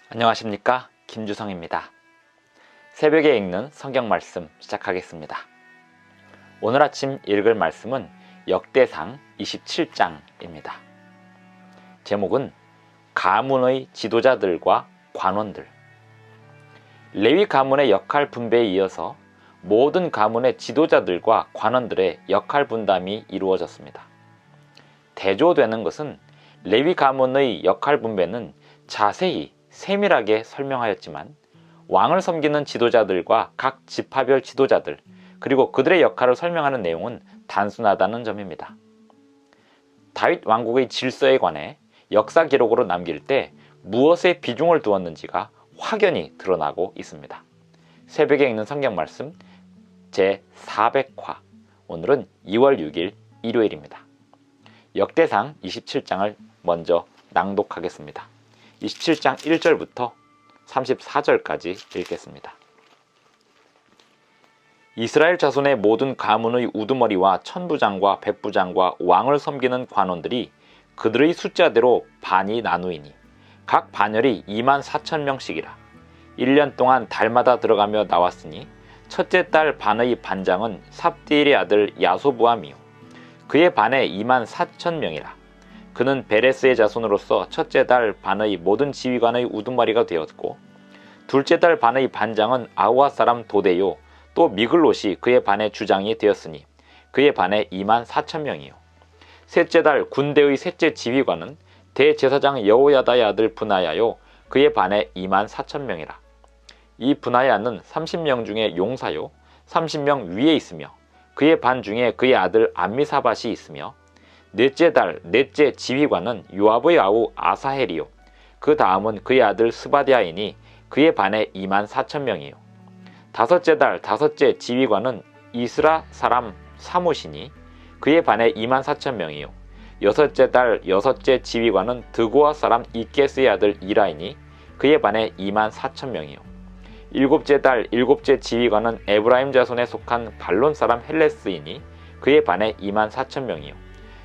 안녕하십니까, 김주성입니다. 새벽에 읽는 성경 말씀 시작하겠습니다. 오늘 아침 읽을 말씀은 역대상 27장입니다. 제목은 가문의 지도자들과 관원들. 레위 가문의 역할 분배에 이어서 모든 가문의 지도자들과 관원들의 역할 분담이 이루어졌습니다. 대조되는 것은 레위 가문의 역할 분배는 자세히 세밀하게 설명하였지만 왕을 섬기는 지도자들과 각 지파별 지도자들 그리고 그들의 역할을 설명하는 내용은 단순하다는 점입니다. 다윗 왕국의 질서에 관해 역사 기록으로 남길 때 무엇에 비중을 두었는지가 확연히 드러나고 있습니다. 새벽에 읽는 성경 말씀 제400화, 오늘은 2월 6일 일요일입니다. 역대상 27장을 먼저 낭독하겠습니다. 27장 1절부터 34절까지 읽겠습니다. 이스라엘 자손의 모든 가문의 우두머리와 천부장과 백부장과 왕을 섬기는 관원들이 그들의 숫자대로 반이 나누이니 각 반열이 24,000명씩이라. 1년 동안 달마다 들어가며 나왔으니 첫째 달 반의 반장은 삽디엘의 아들 야소부암이요 그의 반에 24,000명이라. 그는 베레스의 자손으로서 첫째 달 반의 모든 지휘관의 우두머리가 되었고, 둘째 달 반의 반장은 아우아 사람 도데요 또 미글롯이 그의 반의 주장이 되었으니 그의 반에 24,000명이요 셋째 달 군대의 셋째 지휘관은 대제사장 여호야다의 아들 브나야요 그의 반에 24,000명이라. 이 브나야는 30명 중에 용사요 30명 위에 있으며 그의 반 중에 그의 아들 암미사밧이 있으며, 넷째 달 넷째 지휘관은 요압의 아우 아사헬이요 그 다음은 그의 아들 스바디아이니 그의 반에 24,000명이요 다섯째 달 다섯째 지휘관은 이스라 사람 사못이니 그의 반에 24,000명이요 여섯째 달 여섯째 지휘관은 드고아 사람 이게스의 아들 이라이니 그의 반에 24,000명이요 일곱째 달 일곱째 지휘관은 에브라임 자손에 속한 발론 사람 헬레스이니 그의 반에 24,000명이요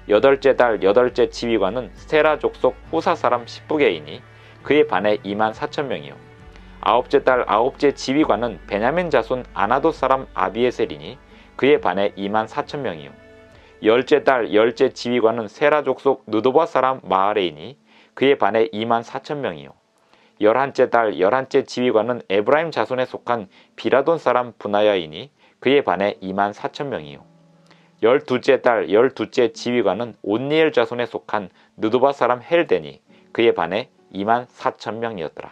여덟째 달 여덟째 지휘관은 스테라 족속 후사 사람 십부게이니 그의 반에 24,000명이요 아홉째 달 아홉째 지휘관은 베냐민 자손 아나도 사람 아비에셀이니 그의 반에 24,000명이요 열째 달 열째 지휘관은 세라 족속 느도바 사람 마하레이니 그의 반에 24,000명이요 열한째 달 열한째 지휘관은 에브라임 자손에 속한 비라돈 사람 브나야이니 그의 반에 24,000명이요 열두째 달 열두째 지휘관은 온니엘 자손에 속한 느도바 사람 헬데니 그의 반에 24,000명이었더라.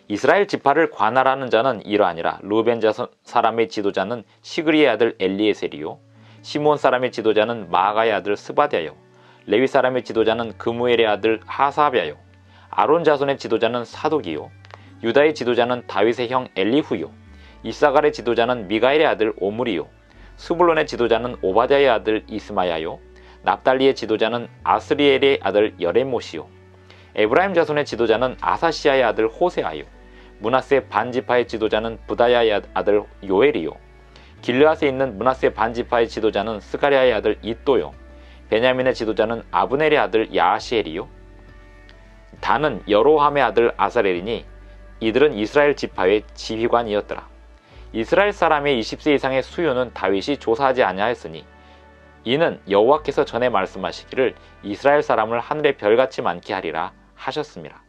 이스라엘 지파를 관할하는 자는 이러하니라. 루벤 자손 사람의 지도자는 시그리의 아들 엘리에셀이요 시몬 사람의 지도자는 마가의 아들 스바디아요 레위 사람의 지도자는 그무엘의 아들 하사랴요 아론 자손의 지도자는 사독이요 유다의 지도자는 다윗의 형 엘리후요 이사갈의 지도자는 미가엘의 아들 오므리요 스불론의 지도자는 오바댜의 아들 이스마야요 납달리의 지도자는 아스리엘의 아들 여레못이요 에브라임 자손의 지도자는 아사시아의 아들 호세아요 므낫세 반지파의 지도자는 부다야의 아들 요엘이요 길르앗에 있는 므낫세 반지파의 지도자는 스가랴의 아들 이또요 베냐민의 지도자는 아브넬의 아들 야하시엘이요 단은 여로함의 아들 아사렐이니 이들은 이스라엘 지파의 지휘관이었더라. 이스라엘 사람의 20세 이상의 수요는 다윗이 조사하지 아니하였으니 이는 여호와께서 전에 말씀하시기를 이스라엘 사람을 하늘의 별같이 많게 하리라 하셨습니다.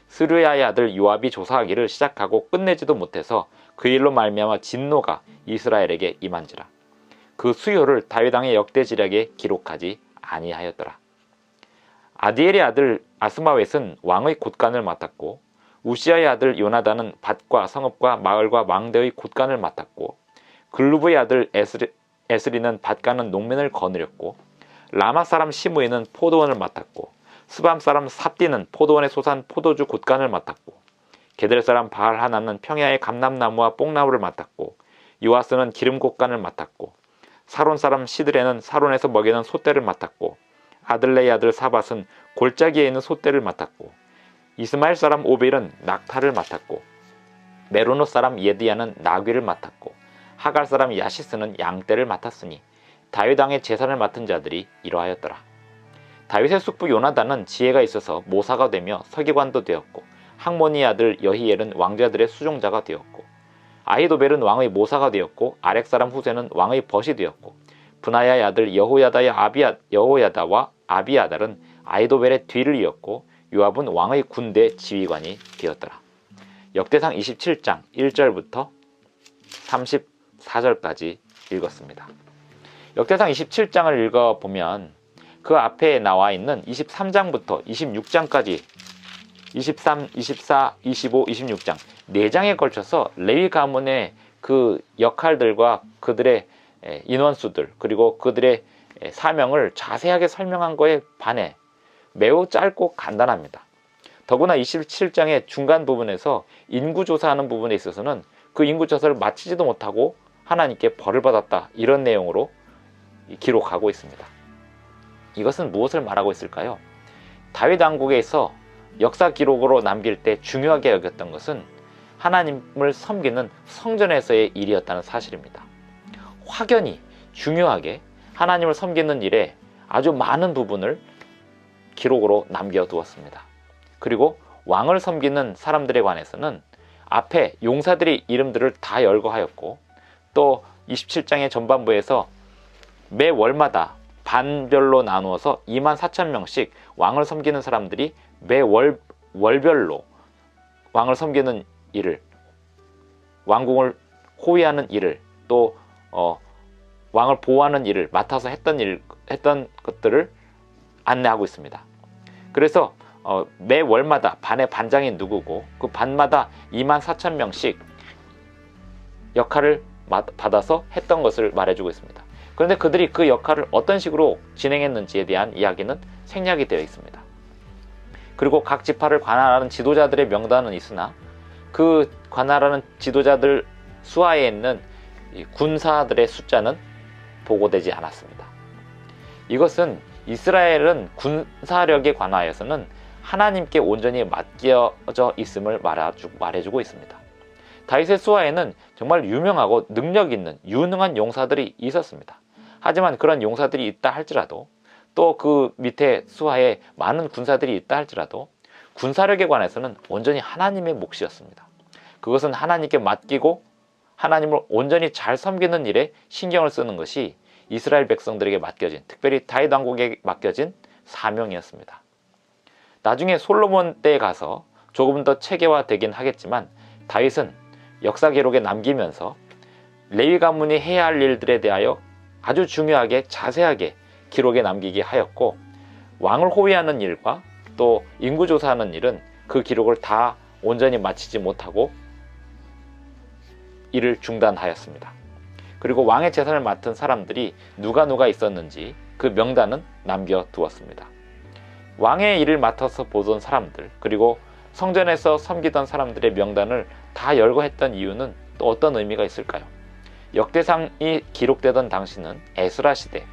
스르야의 아들 요압이 조사하기를 시작하고 끝내지도 못해서 그 일로 말미암아 진노가 이스라엘에게 임한지라. 그 수요를 다윗 왕의 역대지략에 기록하지 아니하였더라. 아디엘의 아들 아스마웻은 왕의 곳간을 맡았고, 우시아의 아들 요나단은 밭과 성읍과 마을과 망대의 곳간을 맡았고, 글루브의 아들 에스리는 밭가는 농민을 거느렸고, 라마 사람 시므이는 포도원을 맡았고, 스밤 사람 삽디는 포도원에 솟은 포도주 곳간을 맡았고, 게델 사람 바알 하나는 평야의 감람나무와 뽕나무를 맡았고, 요아스는 기름 곳간을 맡았고, 사론 사람 시드레는 사론에서 먹이는 솥대를 맡았고, 아들레의 아들 사밧은 골짜기에 있는 솥대를 맡았고, 이스마엘 사람 오벨은 낙타를 맡았고, 메로노 사람 예드야는 나귀를 맡았고, 하갈 사람 야시스는 양떼를 맡았으니 다윗 왕의 제사를 맡은 자들이 이러하였더라. 다윗의 숙부 요나단은 지혜가 있어서 모사가 되며 서기관도 되었고, 학모니 아들 여히엘은 왕자들의 수종자가 되었고, 아히도벨은 왕의 모사가 되었고, 아렉사람 후세는 왕의 벗이 되었고, 브나야의 아들 여호야다와 아비아달은 아히도벨의 뒤를 이었고, 요압은 왕의 군대 지휘관이 되었더라. 역대상 27장 1절부터 34절까지 읽었습니다. 역대상 27장을 읽어보면 그 앞에 나와 있는 23장부터 26장까지 23, 24, 25, 26장 4장에 걸쳐서 레위 가문의 그 역할들과 그들의 인원수들 그리고 그들의 사명을 자세하게 설명한 거에 반해 매우 짧고 간단합니다. 더구나 27장의 중간 부분에서 인구조사하는 부분에 있어서는 그 인구조사를 마치지도 못하고 하나님께 벌을 받았다, 이런 내용으로 기록하고 있습니다. 이것은 무엇을 말하고 있을까요? 다윗 왕국에서 역사 기록으로 남길 때 중요하게 여겼던 것은 하나님을 섬기는 성전에서의 일이었다는 사실입니다. 확연히 중요하게 하나님을 섬기는 일에 아주 많은 부분을 기록으로 남겨두었습니다. 그리고 왕을 섬기는 사람들에 관해서는 앞에 용사들의 이름들을 다 열거하였고, 또 27장의 전반부에서 매 월마다 반별로 나누어서 24,000명씩 왕을 섬기는 사람들이 매 월별로 왕을 섬기는 일을, 왕궁을 호위하는 일을, 또 왕을 보호하는 일을 맡아서 했던 것들을 안내하고 있습니다. 그래서 매 월마다 반의 반장이 누구고 그 반마다 24,000명씩 역할을 받아서 했던 것을 말해주고 있습니다. 그런데 그들이 그 역할을 어떤 식으로 진행했는지에 대한 이야기는 생략이 되어 있습니다. 그리고 각 지파를 관할하는 지도자들의 명단은 있으나 그 관할하는 지도자들 수하에 있는 군사들의 숫자는 보고되지 않았습니다. 이것은 이스라엘은 군사력에 관하여서는 하나님께 온전히 맡겨져 있음을 말해주고 있습니다. 다윗의 수하에는 정말 유명하고 능력 있는 유능한 용사들이 있었습니다. 하지만 그런 용사들이 있다 할지라도, 또 그 밑에 수하에 많은 군사들이 있다 할지라도 군사력에 관해서는 온전히 하나님의 몫이었습니다. 그것은 하나님께 맡기고 하나님을 온전히 잘 섬기는 일에 신경을 쓰는 것이 이스라엘 백성들에게 맡겨진, 특별히 다윗 왕국에 맡겨진 사명이었습니다. 나중에 솔로몬 때에 가서 조금 더 체계화되긴 하겠지만 다윗은 역사 기록에 남기면서 레위 가문이 해야 할 일들에 대하여 아주 중요하게 자세하게 기록에 남기게 하였고, 왕을 호위하는 일과 또 인구조사하는 일은 그 기록을 다 온전히 마치지 못하고 이를 중단하였습니다. 그리고 왕의 재산을 맡은 사람들이 누가 있었는지 그 명단은 남겨두었습니다. 왕의 일을 맡아서 보던 사람들, 그리고 성전에서 섬기던 사람들의 명단을 다 열거했던 이유는 또 어떤 의미가 있을까요? 역대상이 기록되던 당시는 에스라 시대,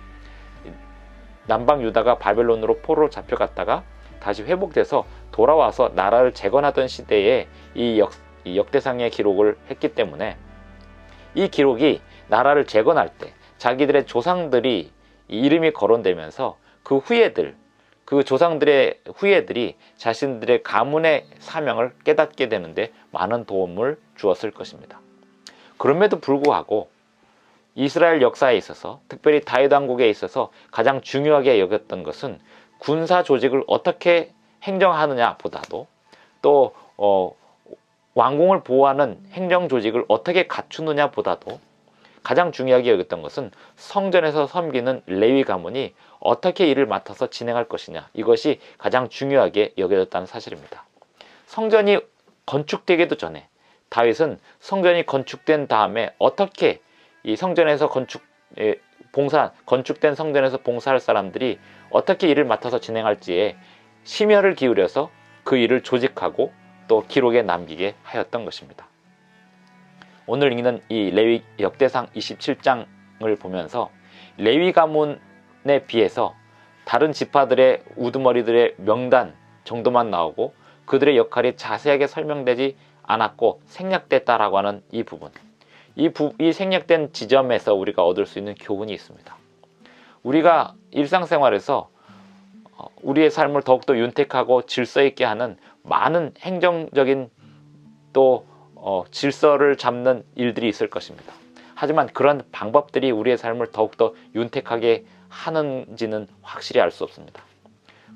남방 유다가 바벨론으로 포로로 잡혀갔다가 다시 회복돼서 돌아와서 나라를 재건하던 시대에 이 역대상의 기록을 했기 때문에 이 기록이 나라를 재건할 때 자기들의 조상들이 이름이 거론되면서 그 후예들, 그 조상들의 후예들이 자신들의 가문의 사명을 깨닫게 되는데 많은 도움을 주었을 것입니다. 그럼에도 불구하고 이스라엘 역사에 있어서, 특별히 다윗 왕국에 있어서 가장 중요하게 여겼던 것은 군사 조직을 어떻게 행정하느냐 보다도, 또 왕궁을 보호하는 행정 조직을 어떻게 갖추느냐 보다도 가장 중요하게 여겼던 것은 성전에서 섬기는 레위 가문이 어떻게 일을 맡아서 진행할 것이냐, 이것이 가장 중요하게 여겨졌다는 사실입니다. 성전이 건축되기도 전에 다윗은 성전이 건축된 다음에 어떻게 이 성전에서 건축된 성전에서 봉사할 사람들이 어떻게 일을 맡아서 진행할지에 심혈을 기울여서 그 일을 조직하고 또 기록에 남기게 하였던 것입니다. 오늘 읽는 이 레위 역대상 27장을 보면서 레위 가문에 비해서 다른 지파들의 우두머리들의 명단 정도만 나오고 그들의 역할이 자세하게 설명되지 않았고 생략됐다라고 하는 이 부분, 이 생략된 지점에서 우리가 얻을 수 있는 교훈이 있습니다. 우리가 일상생활에서 우리의 삶을 더욱더 윤택하고 질서 있게 하는 많은 행정적인 또 질서를 잡는 일들이 있을 것입니다. 하지만 그런 방법들이 우리의 삶을 더욱더 윤택하게 하는지는 확실히 알 수 없습니다.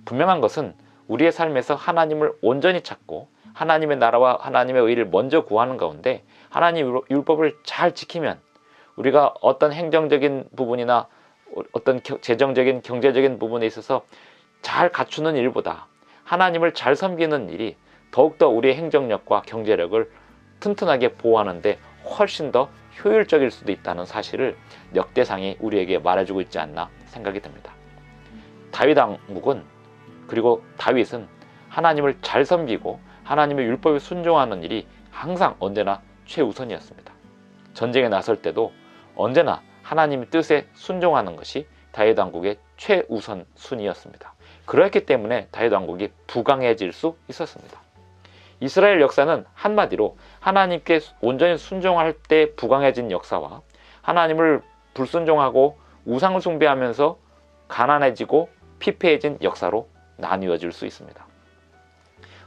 분명한 것은 우리의 삶에서 하나님을 온전히 찾고 하나님의 나라와 하나님의 의를 먼저 구하는 가운데 하나님 율법을 잘 지키면 우리가 어떤 행정적인 부분이나 어떤 재정적인 경제적인 부분에 있어서 잘 갖추는 일보다 하나님을 잘 섬기는 일이 더욱더 우리의 행정력과 경제력을 튼튼하게 보호하는 데 훨씬 더 효율적일 수도 있다는 사실을 역대상이 우리에게 말해주고 있지 않나 생각이 듭니다. 다윗 왕국은 그리고 다윗은 하나님을 잘 섬기고 하나님의 율법에 순종하는 일이 항상 언제나 최우선이었습니다. 전쟁에 나설 때도 언제나 하나님의 뜻에 순종하는 것이 다윗 왕국의 최우선 순위였습니다. 그렇기 때문에 다윗 왕국이 부강해질 수 있었습니다. 이스라엘 역사는 한마디로 하나님께 온전히 순종할 때 부강해진 역사와 하나님을 불순종하고 우상을 숭배하면서 가난해지고 피폐해진 역사로 나뉘어질 수 있습니다.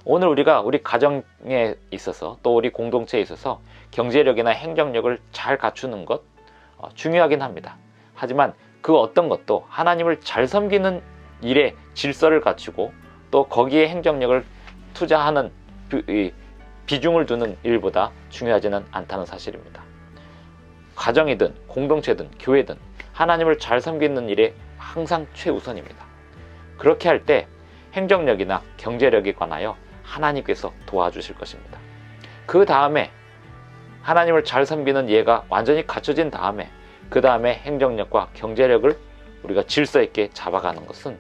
오늘 우리가 우리 가정에 있어서 또 우리 공동체에 있어서 경제력이나 행정력을 잘 갖추는 것 중요하긴 합니다. 하지만 그 어떤 것도 하나님을 잘 섬기는 일에 질서를 갖추고 또 거기에 행정력을 투자하는 비중을 두는 일보다 중요하지는 않다는 사실입니다. 가정이든 공동체든 교회든 하나님을 잘 섬기는 일에 항상 최우선입니다. 그렇게 할 때 행정력이나 경제력에 관하여 하나님께서 도와주실 것입니다. 그 다음에 하나님을 잘 섬기는 예가 완전히 갖춰진 다음에 그 다음에 행정력과 경제력을 우리가 질서 있게 잡아가는 것은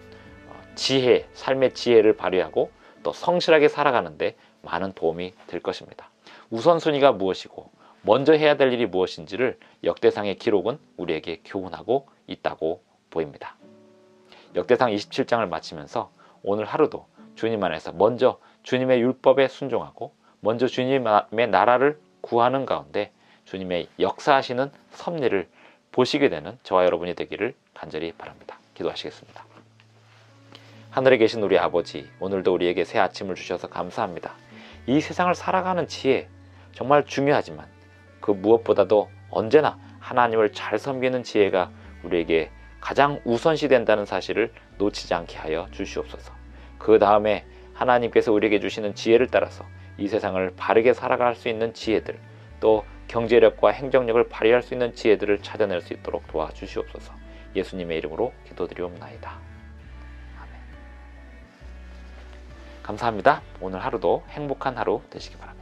지혜, 삶의 지혜를 발휘하고 또 성실하게 살아가는데 많은 도움이 될 것입니다. 우선순위가 무엇이고 먼저 해야 될 일이 무엇인지를 역대상의 기록은 우리에게 교훈하고 있다고 보입니다. 역대상 27장을 마치면서 오늘 하루도 주님 안에서 먼저 주님의 율법에 순종하고 먼저 주님의 나라를 구하는 가운데 주님의 역사하시는 섭리를 보시게 되는 저와 여러분이 되기를 간절히 바랍니다. 기도하시겠습니다. 하늘에 계신 우리 아버지, 오늘도 우리에게 새 아침을 주셔서 감사합니다. 이 세상을 살아가는 지혜 정말 중요하지만 그 무엇보다도 언제나 하나님을 잘 섬기는 지혜가 우리에게 가장 우선시 된다는 사실을 놓치지 않게 하여 주시옵소서. 그 다음에 하나님께서 우리에게 주시는 지혜를 따라서 이 세상을 바르게 살아갈 수 있는 지혜들, 또 경제력과 행정력을 발휘할 수 있는 지혜들을 찾아낼 수 있도록 도와주시옵소서. 예수님의 이름으로 기도드리옵나이다. 아멘. 감사합니다. 오늘 하루도 행복한 하루 되시기 바랍니다.